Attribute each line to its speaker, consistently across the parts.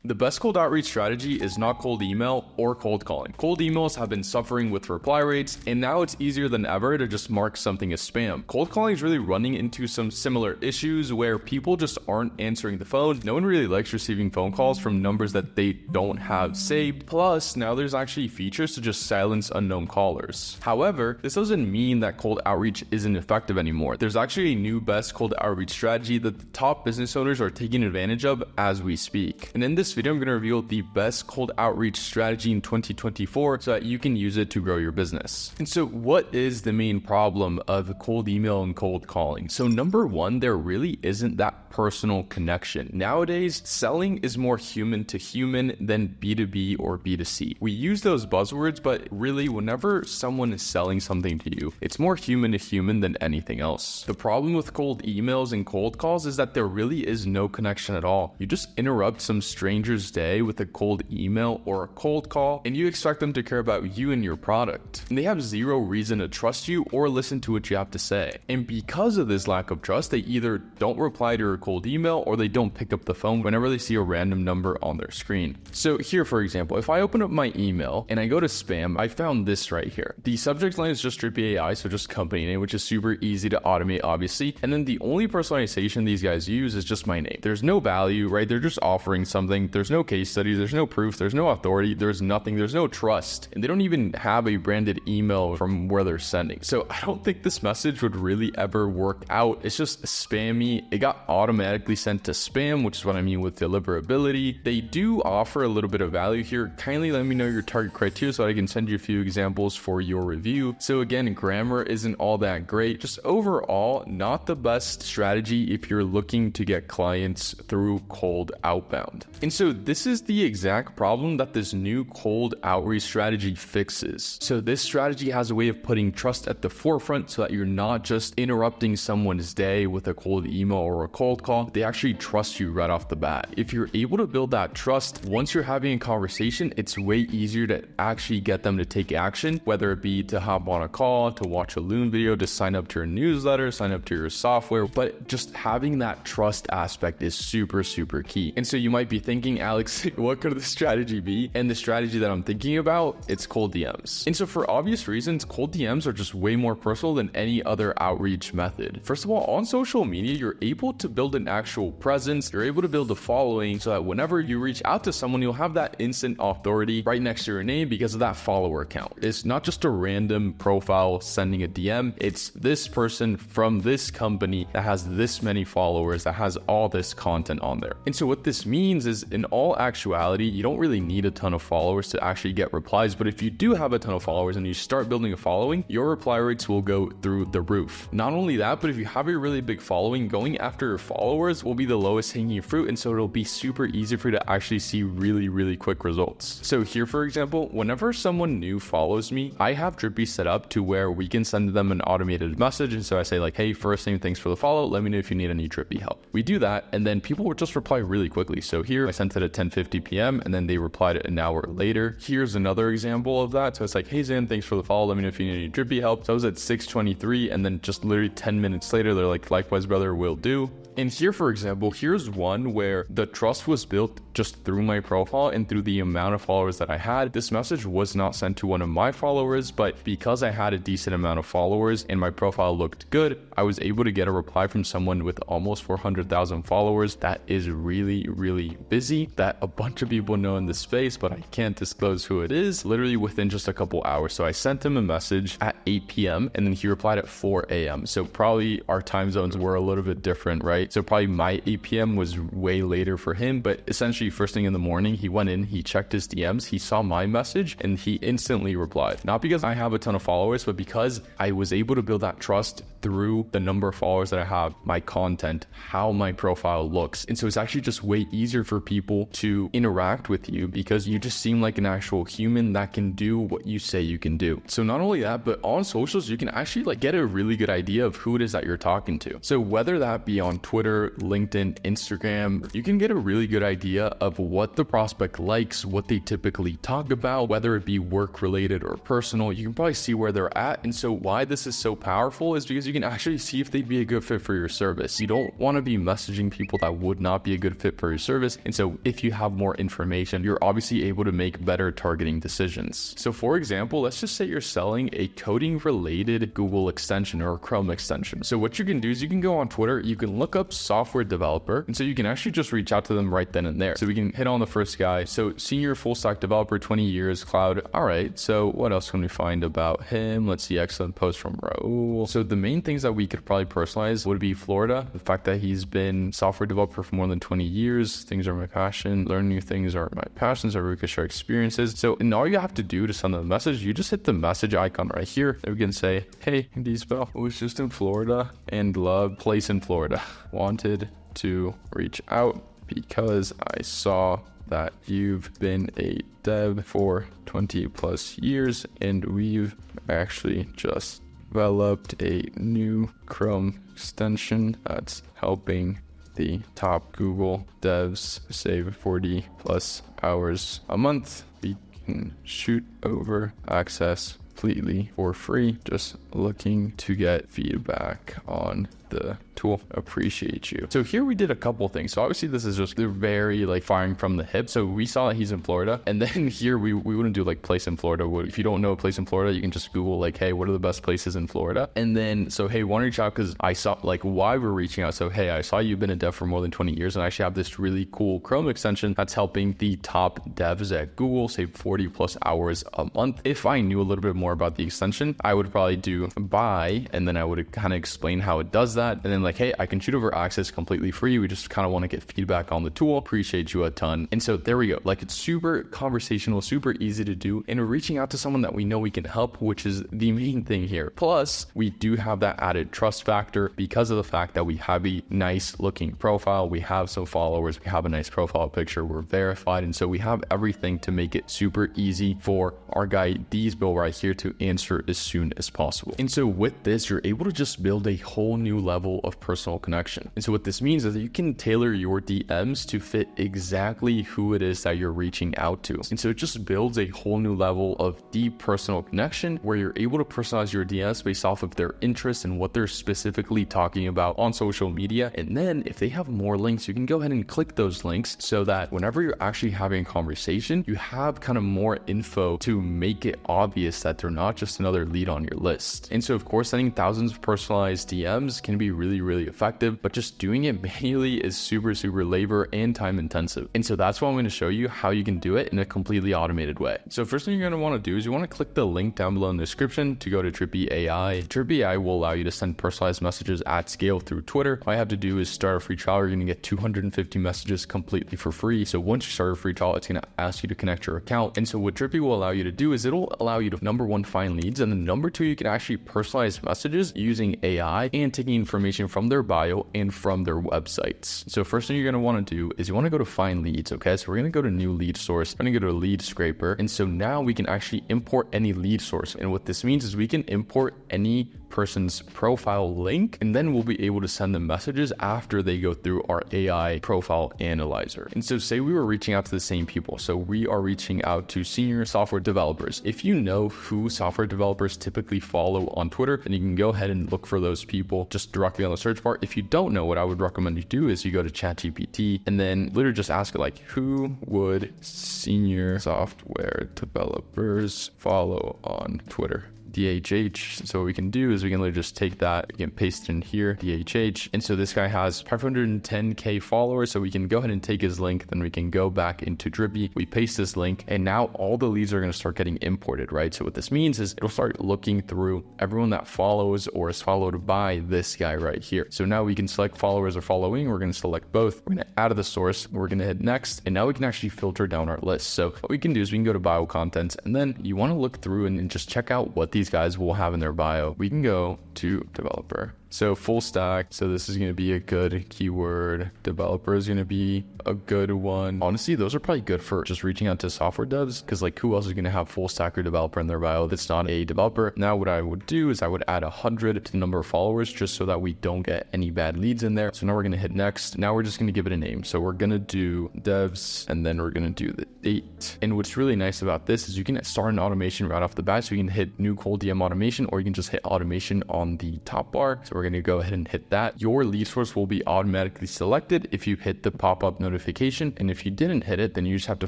Speaker 1: The best cold outreach strategy is not cold email or cold calling. Cold emails have been suffering with reply rates, and now it's easier than ever to just mark something as spam. Cold calling is really running into some similar issues where people just aren't answering the phone. No one really likes receiving phone calls from numbers that they don't have saved. Plus, now there's actually features to just silence unknown callers. However, this doesn't mean that cold outreach isn't effective anymore. There's actually a new best cold outreach strategy that the top business owners are taking advantage of as we speak. And in this video, I'm going to reveal the best cold outreach strategy in 2024 so that you can use it to grow your business. And so what is the main problem of cold email and cold calling? So number one, there really isn't that personal connection. Nowadays, selling is more human to human than B2B or B2C. We use those buzzwords, but really whenever someone is selling something to you, it's more human to human than anything else. The problem with cold emails and cold calls is that there really is no connection at all. You just interrupt some stranger's day with a cold email or a cold call, and you expect them to care about you and your product. And they have zero reason to trust you or listen to what you have to say. And because of this lack of trust, they either don't reply to your cold email or they don't pick up the phone whenever they see a random number on their screen. So here, for example, if I open up my email and I go to spam, I found this right here. The subject line is just Drippy AI, so just company name, which is super easy to automate, obviously. And then the only personalization these guys use is just my name. There's no value, right? They're just offering something. There's no case studies, there's no proof, there's no authority, there's nothing, there's no trust, and they don't even have a branded email from where they're sending. So I don't think this message would really ever work out. It's just spammy. It got automatically sent to spam, which is what I mean with deliverability. They do offer a little bit of value here. Kindly let me know your target criteria so I can send you a few examples for your review. So again, grammar isn't all that great. Just overall, not the best strategy if you're looking to get clients through cold outbound. And so this is the exact problem that this new cold outreach strategy fixes. So this strategy has a way of putting trust at the forefront so that you're not just interrupting someone's day with a cold email or a cold call. They actually trust you right off the bat. If you're able to build that trust, once you're having a conversation, it's way easier to actually get them to take action, whether it be to hop on a call, to watch a Loom video, to sign up to your newsletter, sign up to your software. But just having that trust aspect is super, super key. And so you might be thinking, Alex, what could the strategy be? And the strategy that I'm thinking about, it's cold DMs. And so for obvious reasons, cold DMs are just way more personal than any other outreach method. First of all, on social media, you're able to build an actual presence. You're able to build a following so that whenever you reach out to someone, you'll have that instant authority right next to your name because of that follower count. It's not just a random profile sending a DM. It's this person from this company that has this many followers, that has all this content on there. And so what this means is, in all actuality, you don't really need a ton of followers to actually get replies. But if you do have a ton of followers and you start building a following, your reply rates will go through the roof. Not only that, but if you have a really big following, going after your followers will be the lowest hanging fruit. And so it'll be super easy for you to actually see really, really quick results. So here, for example, whenever someone new follows me, I have Drippy set up to where we can send them an automated message. And so I say like, hey, first name, thanks for the follow. Let me know if you need any Drippy help. We do that. And then people will just reply really quickly. So here I sent it at 10:50 p.m. and then they replied an hour later. Here's another example of that. So it's like, hey Zan, thanks for the follow. Let me know if you need any Drippy help. So I was at 6:23 and then just literally 10 minutes later, they're like, likewise, brother, will do. And here, for example, here's one where the trust was built just through my profile and through the amount of followers that I had. This message was not sent to one of my followers, but because I had a decent amount of followers and my profile looked good, I was able to get a reply from someone with almost 400,000 followers that is really, really busy, that a bunch of people know in the space, but I can't disclose who it is, literally within just a couple hours. So I sent him a message at 8 p.m. and then he replied at 4 a.m. So probably our time zones were a little bit different, right? So probably my 8 p.m. was way later for him, but essentially first thing in the morning, he went in, he checked his DMs, he saw my message, and he instantly replied. Not because I have a ton of followers, but because I was able to build that trust through the number of followers that I have, my content, how my profile looks. And so it's actually just way easier for people to interact with you because you just seem like an actual human that can do what you say you can do. So not only that, but on socials, you can actually like get a really good idea of who it is that you're talking to. So whether that be on Twitter, Twitter, LinkedIn, Instagram, you can get a really good idea of what the prospect likes, what they typically talk about, whether it be work related or personal. You can probably see where they're at. And so why this is so powerful is because you can actually see if they'd be a good fit for your service. You don't want to be messaging people that would not be a good fit for your service. And so if you have more information, you're obviously able to make better targeting decisions. So for example, let's just say you're selling a coding related Google extension or a Chrome extension. So what you can do is you can go on Twitter, you can look up software developer. And so you can actually just reach out to them right then and there. So we can hit on the first guy. So senior full stack developer, 20 years, cloud. All right. So what else can we find about him? Let's see, excellent post from Raul. So the main things that we could probably personalize would be Florida, the fact that he's been software developer for more than 20 years. Things are my passion. Learn new things are my passions, or we could share experiences. So and all you have to do to send them a message, you just hit the message icon right here. And we can say, hey, Deespel was just in Florida and love place in Florida. Wanted to reach out because I saw that you've been a dev for 20 plus years and we've actually just developed a new Chrome extension that's helping the top Google devs save 40 plus hours a month. We can shoot over access completely for free. Just looking to get feedback on the tool. Appreciate you. So here we did a couple things. So obviously this is just, they're very like firing from the hip. So we saw that he's in Florida, and then here we wouldn't do like place in Florida. If you don't know a place in Florida, you can just Google like, hey, what are the best places in Florida? And then, so, hey, want to reach out because I saw like why we're reaching out. So, hey, I saw you've been a dev for more than 20 years and I actually have this really cool Chrome extension that's helping the top devs at Google save 40 plus hours a month. If I knew a little bit more about the extension, I would probably do buy, and then I would kind of explain how it does that. And then like, hey, I can shoot over access completely free. We just kind of want to get feedback on the tool. Appreciate you a ton. And so there we go. Like it's super conversational, super easy to do. And we're reaching out to someone that we know we can help, which is the main thing here. Plus we do have that added trust factor because of the fact that we have a nice looking profile. We have some followers. We have a nice profile picture. We're verified. And so we have everything to make it super easy for our guy Deespel right here to answer as soon as possible. And so with this, you're able to just build a whole new level of personal connection. And so what this means is that you can tailor your DMs to fit exactly who it is that you're reaching out to. And so it just builds a whole new level of deep personal connection where you're able to personalize your DMs based off of their interests and what they're specifically talking about on social media. And then if they have more links, you can go ahead and click those links so that whenever you're actually having a conversation, you have kind of more info to make it obvious that they're not just another lead on your list. And so of course, sending thousands of personalized DMs can be really effective, but just doing it manually is super labor and time intensive. And so that's why I'm going to show you how you can do it in a completely automated way. So first thing you're going to want to do is you want to click the link down below in the description to go to Drippy AI. Drippy AI will allow you to send personalized messages at scale through Twitter. All you have to do is start a free trial. You're going to get 250 messages completely for free. So once you start a free trial, it's going to ask you to connect your account. And so what Drippy will allow you to do is it'll allow you to number one, find leads, and then number two, you can actually personalize messages using AI and taking information from their bio and from their websites. So first thing you're going to want to do is you want to go to find leads. Okay, so we're going to go to new lead source. We're going to go to lead scraper. And so now we can actually import any lead source. And what this means is we can import any person's profile link, and then we'll be able to send them messages after they go through our AI profile analyzer. And so say we were reaching out to the same people. So we are reaching out to senior software developers. If you know who software developers typically follow on Twitter, then you can go ahead and look for those people just directly on the search bar. If you don't know, what I would recommend you do is you go to ChatGPT and then literally just ask it like, who would senior software developers follow on Twitter? DHH. So what we can do is we can literally just take that, we can paste it in here, DHH. And so this guy has 510K followers. So we can go ahead and take his link. Then we can go back into Drippy. We paste this link and now all the leads are going to start getting imported, right? So what this means is it'll start looking through everyone that follows or is followed by this guy right here. So now we can select followers or following. We're going to select both. We're going to add to the source. We're going to hit next. And now we can actually filter down our list. So what we can do is we can go to bio contents and then you want to look through and just check out what these guys will have in their bio. We can go to developer, So full stack. So this is going to be a good keyword. Developer is going to be a good one. Honestly, those are probably good for just reaching out to software devs, because like who else is going to have full stack or developer in their bio that's not a developer? Now what I would do is I would add 100 to the number of followers just so that we don't get any bad leads in there. So now we're going to hit next. Now we're just going to give it a name. So we're going to do devs, and then we're going to do the date. And what's really nice about this is you can start an automation right off the bat. So you can hit new cold DM automation, or you can just hit automation on the top bar. So we're going to go ahead and hit that. Your lead source will be automatically selected if you hit the pop-up notification. And if you didn't hit it, then you just have to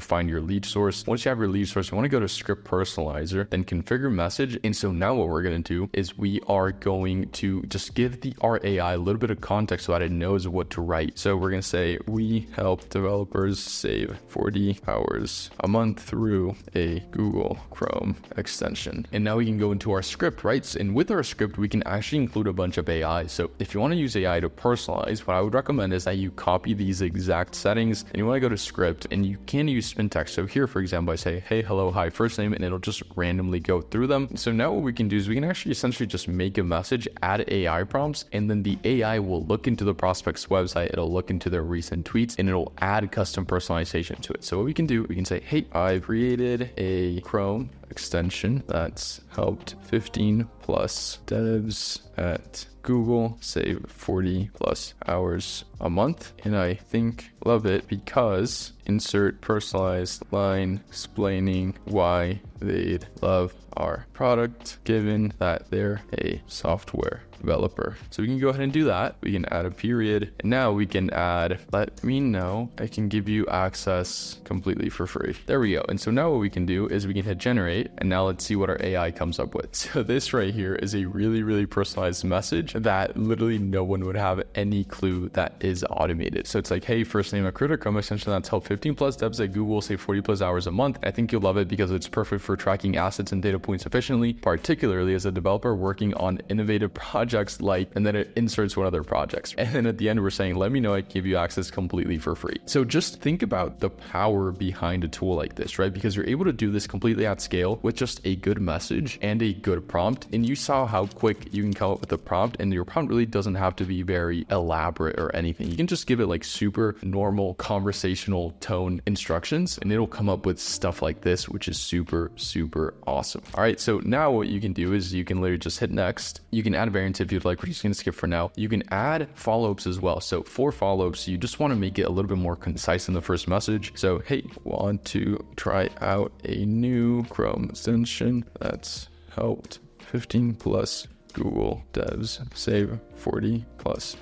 Speaker 1: find your lead source. Once you have your lead source, you want to go to script personalizer, then configure message. And so now what we're going to do is we are going to just give our AI a little bit of context so that it knows what to write. So we're going to say, we help developers save 40 hours a month through a Google Chrome extension. And now we can go into our script, right? And with our script, we can actually include a bunch of AI. So if you want to use AI to personalize, what I would recommend is that you copy these exact settings and you want to go to script, and you can use spin text. So here, for example, I say, hey, hello, hi, first name, and it'll just randomly go through them. So now what we can do is we can actually essentially just make a message, add AI prompts, and then the AI will look into the prospect's website. It'll look into their recent tweets, and it'll add custom personalization to it. So what we can do, we can say, hey, I've created a Chrome extension that's helped 15 plus devs at Google save 40 plus hours a month. And I think love it because insert personalized line explaining why they'd love our product given that they're a software developer. So we can go ahead and do that. We can add a period, and now we can add, let me know I can give you access completely for free. There we go. And so now what we can do is we can hit generate, and now let's see what our AI comes up with. So this right here is a really, really personalized message that literally no one would have any clue that is automated. So it's like, hey, first name, a creator Chrome extension that's helped 15 plus devs at Google save 40 plus hours a month. I think you'll love it because it's perfect for tracking assets and data points efficiently, particularly as a developer working on innovative projects like, and then it inserts one of their projects. And then at the end, we're saying, let me know I can give you access completely for free. So just think about the power behind a tool like this, right? Because you're able to do this completely at scale with just a good message and a good prompt. And you saw how quick you can come up with a prompt, and your prompt really doesn't have to be very elaborate or anything. You can just give it like super normal conversational tone instructions, and it'll come up with stuff like this, which is super, super awesome. All right. So now what you can do is you can literally just hit next. You can add variants if you'd like. We're just going to skip for now. You can add follow-ups as well. So for follow-ups, you just want to make it a little bit more concise in the first message. So, hey, want to try out a new Chrome extension that's helped 15 plus Google devs save 40 plus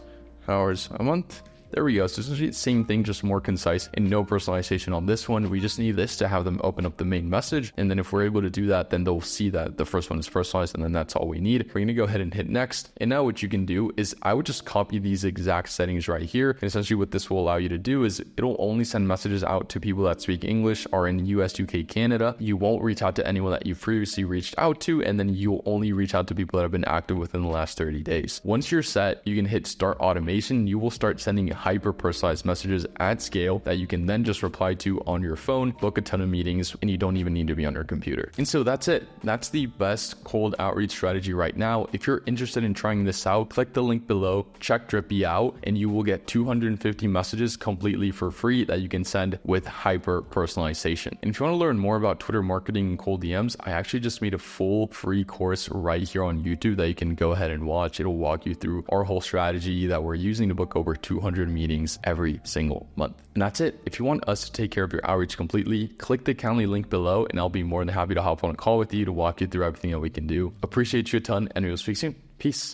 Speaker 1: hours a month. There we go. So essentially the same thing, just more concise and no personalization on this one. We just need this to have them open up the main message. And then if we're able to do that, then they'll see that the first one is personalized, and then that's all we need. We're going to go ahead and hit next. And now what you can do is I would just copy these exact settings right here. And essentially what this will allow you to do is it'll only send messages out to people that speak English, are in US, UK, Canada. You won't reach out to anyone that you've previously reached out to. And then you'll only reach out to people that have been active within the last 30 days. Once you're set, you can hit start automation. You will start sending hyper personalized messages at scale that you can then just reply to on your phone, book a ton of meetings, and you don't even need to be on your computer. And so that's it. That's the best cold outreach strategy right now. If you're interested in trying this out, click the link below, check Drippy out, and you will get 250 messages completely for free that you can send with hyper personalization. And if you want to learn more about Twitter marketing and cold DMs, I actually just made a full free course right here on YouTube that you can go ahead and watch. It'll walk you through our whole strategy that we're using to book over 200 meetings every single month. And that's it. If you want us to take care of your outreach completely, click the Calendly link below, and I'll be more than happy to hop on a call with you to walk you through everything that we can do. Appreciate you a ton, and we'll speak soon. Peace.